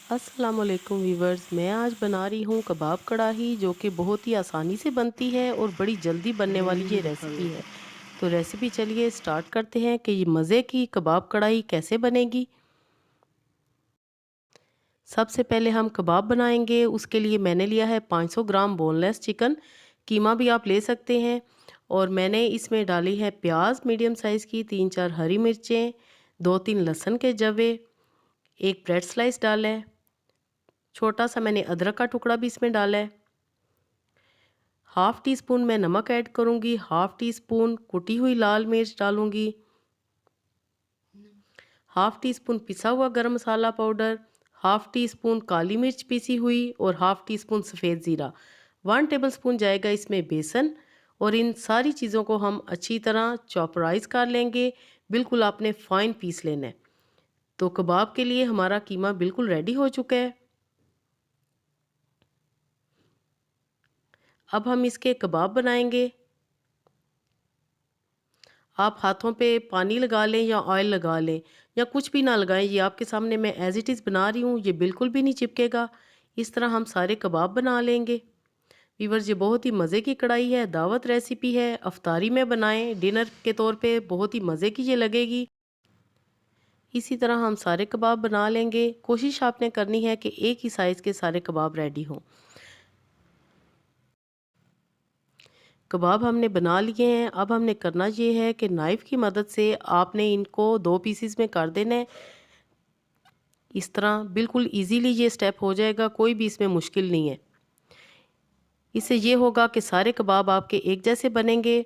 अस्सलामुअलैकुम वीवर्स, मैं आज बना रही हूँ कबाब कढ़ाई जो कि बहुत ही आसानी से बनती है और बड़ी जल्दी बनने वाली ये रेसिपी है। तो रेसिपी चलिए स्टार्ट करते हैं कि ये मज़े की कबाब कढ़ाई कैसे बनेगी। सबसे पहले हम कबाब बनाएंगे। उसके लिए मैंने लिया है 500 ग्राम बोनलेस चिकन। कीमा भी आप ले सकते हैं। और मैंने इसमें डाली है प्याज मीडियम साइज़ की, 3-4 हरी मिर्चें, 2-3 लहसुन के जवे, एक ब्रेड स्लाइस डाला है, छोटा सा मैंने अदरक का टुकड़ा भी इसमें डाला है। हाफ़ टी स्पून मैं नमक ऐड करूँगी, हाफ़ टी स्पून कुटी हुई लाल मिर्च डालूँगी, हाफ़ टी स्पून पिसा हुआ गरम मसाला पाउडर, हाफ़ टी स्पून काली मिर्च पिसी हुई और हाफ़ टी स्पून सफ़ेद ज़ीरा। 1 टेबलस्पून जाएगा इसमें बेसन। और इन सारी चीज़ों को हम अच्छी तरह चॉपराइज़ कर लेंगे। बिल्कुल आपने फ़ाइन पीस लेना है। तो कबाब के लिए हमारा कीमा बिल्कुल रेडी हो चुका है। अब हम इसके कबाब बनाएंगे। आप हाथों पे पानी लगा लें या ऑयल लगा लें या कुछ भी ना लगाएं। ये आपके सामने मैं एज़ इट इज़ बना रही हूँ, ये बिल्कुल भी नहीं चिपकेगा। इस तरह हम सारे कबाब बना लेंगे। वीवर्स, ये बहुत ही मज़े की कढ़ाई है, दावत रेसिपी है। अफ्तारी में बनाएं, डिनर के तौर पे बहुत ही मज़े की ये लगेगी। इसी तरह हम सारे कबाब बना लेंगे। कोशिश आपने करनी है कि एक ही साइज़ के सारे कबाब रेडी हों। कबाब हमने बना लिए हैं। अब हमने करना ये है कि नाइफ़ की मदद से आपने इनको 2 पीसेस में कर देना है। इस तरह बिल्कुल ईज़िली ये स्टेप हो जाएगा, कोई भी इसमें मुश्किल नहीं है। इससे ये होगा कि सारे कबाब आपके एक जैसे बनेंगे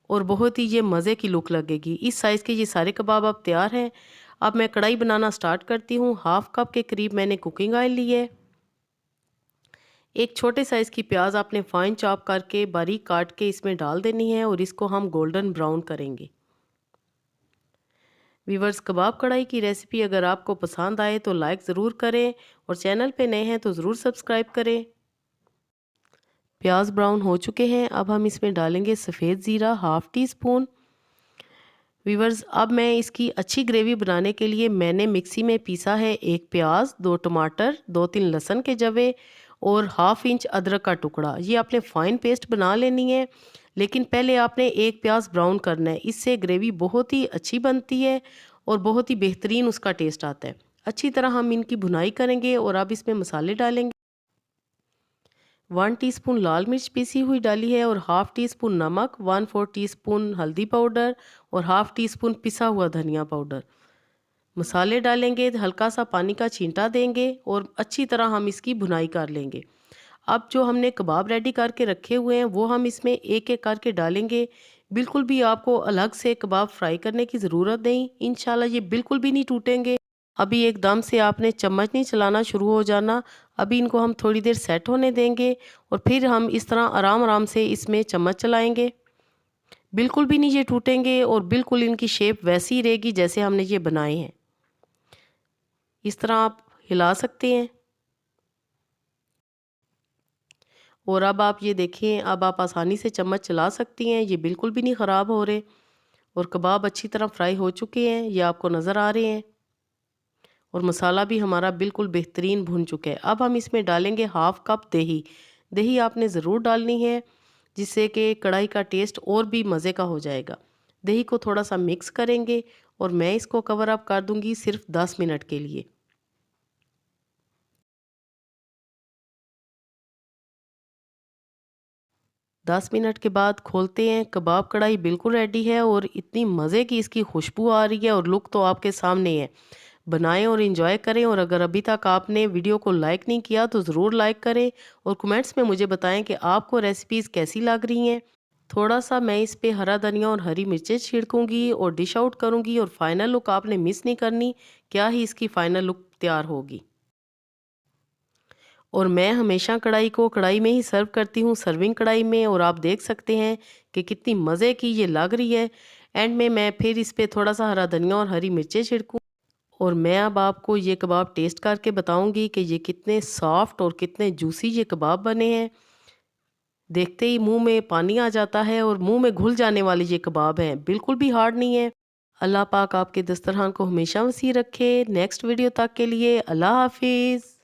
और बहुत ही ये मज़े की लुक लगेगी। इस साइज़ के ये सारे कबाब अब तैयार हैं। अब मैं कढ़ाई बनाना स्टार्ट करती हूँ। हाफ़ कप के करीब मैंने कुकिंग ऑयल ली है। एक छोटे साइज़ की प्याज आपने फ़ाइन चॉप करके बारीक काट के इसमें डाल देनी है और इसको हम गोल्डन ब्राउन करेंगे। वीवर्स, कबाब कढ़ाई की रेसिपी अगर आपको पसंद आए तो लाइक ज़रूर करें और चैनल पे नए हैं तो ज़रूर सब्सक्राइब करें। प्याज ब्राउन हो चुके हैं। अब हम इसमें डालेंगे सफ़ेद ज़ीरा हाफ़ टी स्पून। वीवर्स, अब मैं इसकी अच्छी ग्रेवी बनाने के लिए मैंने मिक्सी में पीसा है 1 प्याज, 2 टमाटर, 2-3 लहसुन के जवे और हाफ़ इंच अदरक का टुकड़ा। ये आपने फ़ाइन पेस्ट बना लेनी है। लेकिन पहले आपने 1 प्याज ब्राउन करना है। इससे ग्रेवी बहुत ही अच्छी बनती है और बहुत ही बेहतरीन उसका टेस्ट आता है। अच्छी तरह हम इनकी भुनाई करेंगे और अब इसमें मसाले डालेंगे। 1 टीस्पून लाल मिर्च पीसी हुई डाली है और हाफ़ टी स्पून नमक, 1/4 टीस्पून हल्दी पाउडर और हाफ़ टी स्पून पिसा हुआ धनिया पाउडर। मसाले डालेंगे, हल्का सा पानी का छींटा देंगे और अच्छी तरह हम इसकी भुनाई कर लेंगे। अब जो हमने कबाब रेडी करके रखे हुए हैं वो हम इसमें एक-एक करके डालेंगे। बिल्कुल भी आपको अलग से कबाब फ्राई करने की ज़रूरत नहीं। इंशाल्लाह ये बिल्कुल भी नहीं टूटेंगे। अभी एकदम से आपने चम्मच नहीं चलाना शुरू हो जाना। अभी इनको हम थोड़ी देर सेट होने देंगे और फिर हम इस तरह आराम-आराम से इसमें चम्मच चलाएँगे। बिल्कुल भी नहीं ये टूटेंगे और बिल्कुल इनकी शेप वैसी ही रहेगी जैसे हमने ये बनाए हैं। इस तरह आप हिला सकते हैं। और अब आप ये देखें, अब आप आसानी से चम्मच चला सकती हैं। ये बिल्कुल भी नहीं ख़राब हो रहे और कबाब अच्छी तरह फ्राई हो चुके हैं, ये आपको नज़र आ रहे हैं। और मसाला भी हमारा बिल्कुल बेहतरीन भुन चुका है। अब हम इसमें डालेंगे हाफ़ कप दही। दही आपने ज़रूर डालनी है जिससे कि कढ़ाई का टेस्ट और भी मज़े का हो जाएगा। दही को थोड़ा सा मिक्स करेंगे और मैं इसको कवर अप कर दूंगी सिर्फ 10 मिनट के लिए। 10 मिनट के बाद खोलते हैं। कबाब कढ़ाई बिल्कुल रेडी है और इतनी मज़े की इसकी खुशबू आ रही है और लुक तो आपके सामने है। बनाएं और इन्जॉय करें। और अगर अभी तक आपने वीडियो को लाइक नहीं किया तो ज़रूर लाइक करें और कमेंट्स में मुझे बताएं कि आपको रेसिपीज़ कैसी लग रही हैं। थोड़ा सा मैं इस पे हरा धनिया और हरी मिर्चें छिड़कूंगी और डिश आउट करूंगी और फाइनल लुक आपने मिस नहीं करनी। क्या ही इसकी फाइनल लुक तैयार होगी। और मैं हमेशा कढ़ाई को कढ़ाई में ही सर्व करती हूँ, सर्विंग कढ़ाई में। और आप देख सकते हैं कि कितनी मज़े की ये लग रही है। एंड में मैं फिर इस पे थोड़ा सा हरा धनिया और हरी मिर्चें छिड़कूँ। और मैं अब आपको ये कबाब टेस्ट करके बताऊंगी कि ये कितने सॉफ्ट और कितने जूसी ये कबाब बने हैं। देखते ही मुंह में पानी आ जाता है और मुंह में घुल जाने वाले ये कबाब हैं, बिल्कुल भी हार्ड नहीं है। अल्लाह पाक आपके दस्तरखान को हमेशा वसी रखे। नेक्स्ट वीडियो तक के लिए अल्लाह हाफिज़।